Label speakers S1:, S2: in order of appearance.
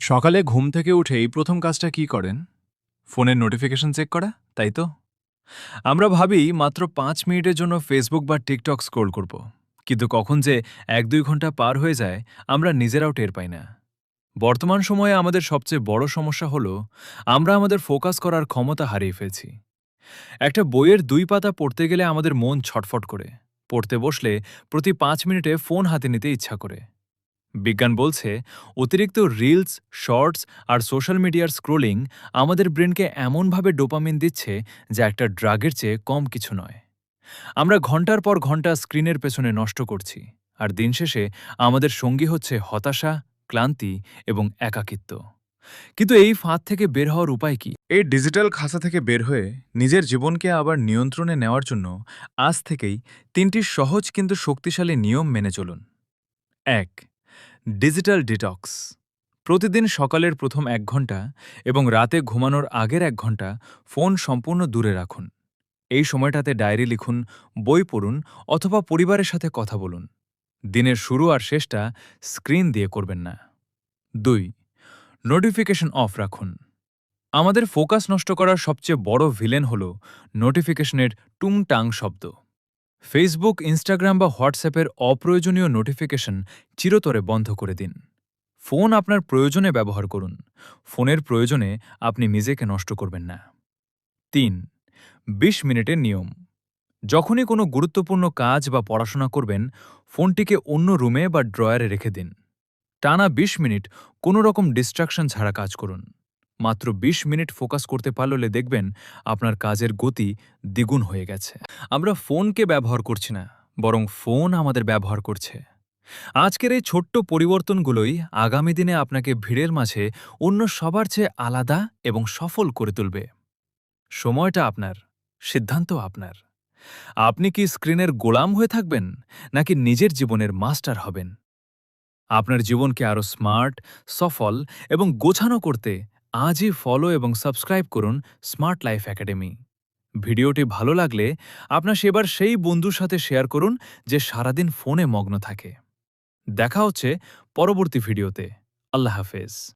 S1: সকালে ঘুম থেকে উঠেই প্রথম কাজটা কি করেন? ফোনের নোটিফিকেশন চেক করা, তাই তো? আমরা ভাবি মাত্র ৫ মিনিটের জন্য ফেসবুক বা টিকটক স্ক্রোল করব। কিন্তু কখন যে ১-২ ঘন্টা পার হয়ে যায় আমরা নিজেরাও টের পাই না। বর্তমান সময়ে আমাদের সবচেয়ে বড় সমস্যা হলো আমরা আমাদের ফোকাস করার ক্ষমতা হারিয়ে ফেলছি। একটা বইয়ের ২ পাতা পড়তে গেলে আমাদের মন ছটফট করে। পড়তে বসলে প্রতি ৫ মিনিটে ফোন হাতে নিতে ইচ্ছা করে। বিজ্ঞান বলছে অতিরিক্ত রিলস, শর্টস আর সোশ্যাল মিডিয়ার স্ক্রোলিং আমাদের ব্রেনকে এমনভাবে ডোপামিন দিচ্ছে যা একটা ড্রাগের চেয়ে কম কিছু নয়। আমরা ঘন্টার পর ঘন্টা স্ক্রিনের পেছনে নষ্ট করছি, আর দিন শেষে আমাদের সঙ্গী হচ্ছে হতাশা, ক্লান্তি এবং একাকিত্ব। কিন্তু এই ফাঁদ থেকে বের হওয়ার উপায় কি? এই ডিজিটাল খাঁচা থেকে বের হয়ে নিজের জীবনকে আবার নিয়ন্ত্রণে নেওয়ার জন্য আজ থেকেই ৩টি সহজ কিন্তু শক্তিশালী নিয়ম মেনে চলুন। ১. Digital detox. প্রতিদিন সকালের প্রথম ১ ঘন্টা এবং রাতে ঘুমানোর আগের ১ ঘন্টা ফোন সম্পূর্ণ দূরে রাখুন। এই সময়টাতে ডায়েরি লিখুন, বই পড়ুন অথবা পরিবারের সাথে কথা বলুন। দিনের শুরু আর শেষটা স্ক্রিন দিয়ে করবেন না। ২. নোটিফিকেশন অফ রাখুন। আমাদের ফোকাস নষ্ট করার সবচেয়ে বড় ভিলেন হল নোটিফিকেশনের টুংটাং শব্দ। ফেসবুক, ইনস্টাগ্রাম বা হোয়াটসঅ্যাপের অপ্রয়োজনীয় নোটিফিকেশন চিরতরে বন্ধ করে দিন। ফোন আপনার প্রয়োজনে ব্যবহার করুন, ফোনের প্রয়োজনে আপনি নিজেকে নষ্ট করবেন না। ৩. ২০ মিনিটের নিয়ম। যখনই কোনো গুরুত্বপূর্ণ কাজ বা পড়াশোনা করবেন, ফোনটিকে অন্য রুমে বা ড্রয়ারে রেখে দিন। টানা ২০ মিনিট কোনো রকম ডিস্ট্রাকশন ছাড়া কাজ করুন। মাত্র ২০ মিনিট ফোকাস করতে পারলে দেখবেন আপনার কাজের গতি দ্বিগুণ হয়ে গেছে। আমরা ফোনকে ব্যবহার করছি না, বরং ফোন আমাদের ব্যবহার করছে। আজকের এই ছোট্ট পরিবর্তনগুলোই আগামী দিনে আপনাকে ভিড়ের মাঝে অন্য সবার চেয়ে আলাদা এবং সফল করে তুলবে। সময়টা আপনার, সিদ্ধান্ত আপনার। আপনি কি স্ক্রিনের গোলাম হয়ে থাকবেন, নাকি নিজের জীবনের মাস্টার হবেন? আপনার জীবনকে আরও স্মার্ট, সফল এবং গোছানো করতে আজই ফলো এবং সাবস্ক্রাইব করুন স্মার্ট লাইফ একাডেমি। ভিডিওটি ভালো লাগলে আপনার সেবার সেই বন্ধুর সাথে শেয়ার করুন যে সারাদিন ফোনে মগ্ন থাকে। দেখা হচ্ছে পরবর্তী ভিডিওতে। আল্লাহ হাফেজ।